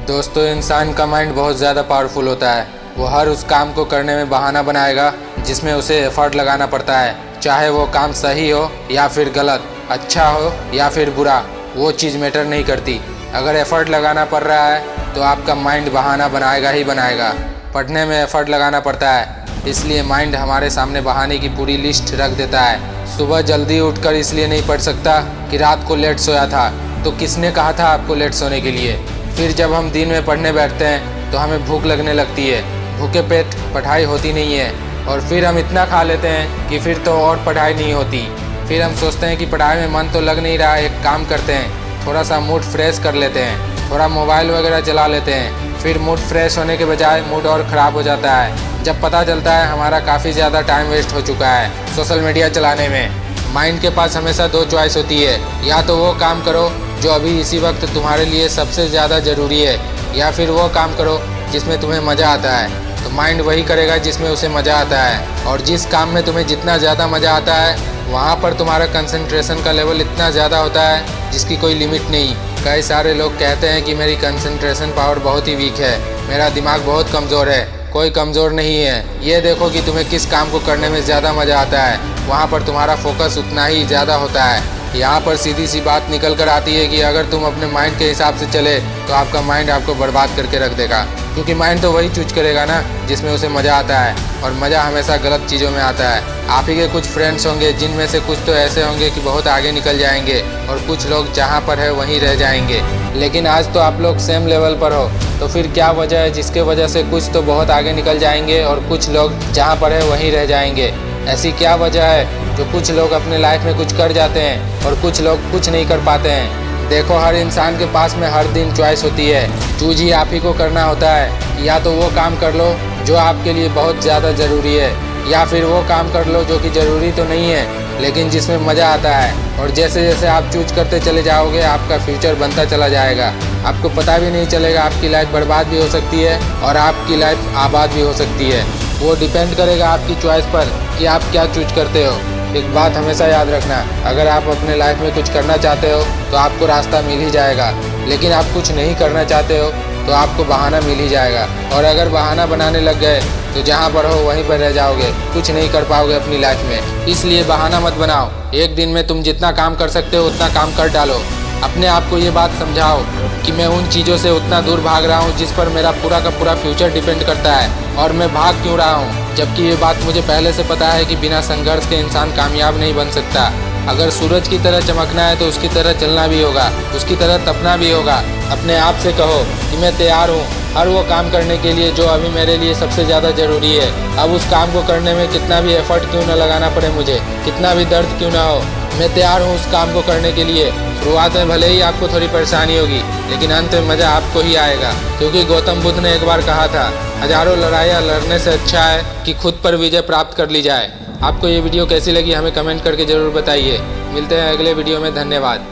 दोस्तों, इंसान का माइंड बहुत ज़्यादा पावरफुल होता है। वो हर उस काम को करने में बहाना बनाएगा जिसमें उसे एफर्ट लगाना पड़ता है। चाहे वो काम सही हो या फिर गलत, अच्छा हो या फिर बुरा, वो चीज़ मैटर नहीं करती। अगर एफर्ट लगाना पड़ रहा है तो आपका माइंड बहाना बनाएगा ही बनाएगा। पढ़ने में एफर्ट लगाना पड़ता है, इसलिए माइंड हमारे सामने बहाने की पूरी लिस्ट रख देता है। सुबह जल्दी उठकर इसलिए नहीं पढ़ सकता कि रात को लेट सोया था, तो किसने कहा था आपको लेट सोने के लिए। फिर जब हम दिन में पढ़ने बैठते हैं तो हमें भूख लगने लगती है। भूखे पेट पढ़ाई होती नहीं है, और फिर हम इतना खा लेते हैं कि फिर तो और पढ़ाई नहीं होती। फिर हम सोचते हैं कि पढ़ाई में मन तो लग नहीं रहा, एक काम करते हैं, थोड़ा सा मूड फ्रेश कर लेते हैं, थोड़ा मोबाइल वगैरह चला लेते हैं। फिर मूड फ्रेश होने के बजाय मूड और ख़राब हो जाता है, जब पता चलता है हमारा काफ़ी ज़्यादा टाइम वेस्ट हो चुका है सोशल मीडिया चलाने में। माइंड के पास हमेशा दो चॉइस होती है, या तो वो काम करो जो अभी इसी वक्त तुम्हारे लिए सबसे ज़्यादा ज़रूरी है, या फिर वो काम करो जिसमें तुम्हें मज़ा आता है। तो माइंड वही करेगा जिसमें उसे मज़ा आता है, और जिस काम में तुम्हें जितना ज़्यादा मज़ा आता है वहाँ पर तुम्हारा कंसंट्रेशन का लेवल इतना ज़्यादा होता है जिसकी कोई लिमिट नहीं। कई सारे लोग कहते हैं कि मेरी कंसंट्रेशन पावर बहुत ही वीक है, मेरा दिमाग बहुत कमज़ोर है। कोई कमज़ोर नहीं है। ये देखो कि तुम्हें किस काम को करने में ज़्यादा मज़ा आता है, वहाँ पर तुम्हारा फोकस उतना ही ज़्यादा होता है। यहाँ पर सीधी सी बात निकल कर आती है कि अगर तुम अपने माइंड के हिसाब से चले तो आपका माइंड आपको बर्बाद करके रख देगा, क्योंकि माइंड तो वही चूज करेगा ना जिसमें उसे मज़ा आता है, और मज़ा हमेशा गलत चीज़ों में आता है। आप ही के कुछ फ्रेंड्स होंगे जिनमें से कुछ तो ऐसे होंगे कि बहुत आगे निकल जाएंगे, और कुछ लोग जहाँ पर है वहीं रह जाएंगे। लेकिन आज तो आप लोग सेम लेवल पर हो, तो फिर क्या वजह है जिसके वजह से कुछ तो बहुत आगे निकल जाएंगे और कुछ लोग जहाँ पर है वहीं रह जाएंगे। ऐसी क्या वजह है जो कुछ लोग अपने लाइफ में कुछ कर जाते हैं और कुछ लोग कुछ नहीं कर पाते हैं। देखो, हर इंसान के पास में हर दिन चॉइस होती है, चूज ही आप ही को करना होता है। या तो वो काम कर लो जो आपके लिए बहुत ज़्यादा ज़रूरी है, या फिर वो काम कर लो जो कि ज़रूरी तो नहीं है लेकिन जिसमें मज़ा आता है। और जैसे जैसे आप चूज करते चले जाओगे आपका फ्यूचर बनता चला जाएगा। आपको पता भी नहीं चलेगा, आपकी लाइफ बर्बाद भी हो सकती है और आपकी लाइफ आबाद भी हो सकती है। वो डिपेंड करेगा आपकी चॉइस पर कि आप क्या चूज करते हो। एक बात हमेशा याद रखना, अगर आप अपने लाइफ में कुछ करना चाहते हो तो आपको रास्ता मिल ही जाएगा, लेकिन आप कुछ नहीं करना चाहते हो तो आपको बहाना मिल ही जाएगा। और अगर बहाना बनाने लग गए तो जहाँ पर हो वहीं पर रह जाओगे, कुछ नहीं कर पाओगे अपनी लाइफ में। इसलिए बहाना मत बनाओ। एक दिन में तुम जितना काम कर सकते हो उतना काम कर डालो। अपने आप को ये बात समझाओ कि मैं उन चीज़ों से उतना दूर भाग रहा हूँ जिस पर मेरा पूरा का पूरा फ्यूचर डिपेंड करता है, और मैं भाग क्यों रहा हूँ, जबकि ये बात मुझे पहले से पता है कि बिना संघर्ष के इंसान कामयाब नहीं बन सकता। अगर सूरज की तरह चमकना है तो उसकी तरह चलना भी होगा, उसकी तरह तपना भी होगा। अपने आप से कहो कि मैं तैयार हूँ हर वो काम करने के लिए जो अभी मेरे लिए सबसे ज़्यादा ज़रूरी है। अब उस काम को करने में कितना भी एफर्ट क्यों न लगाना पड़े मुझे, कितना भी दर्द क्यों ना हो, मैं तैयार हूँ उस काम को करने के लिए। शुरुआत में भले ही आपको थोड़ी परेशानी होगी, लेकिन अंत में मज़ा आपको ही आएगा, क्योंकि गौतम बुद्ध ने एक बार कहा था, हजारों लड़ाइयाँ लड़ने से अच्छा है कि खुद पर विजय प्राप्त कर ली जाए। आपको ये वीडियो कैसी लगी हमें कमेंट करके ज़रूर बताइए। मिलते हैं अगले वीडियो में। धन्यवाद।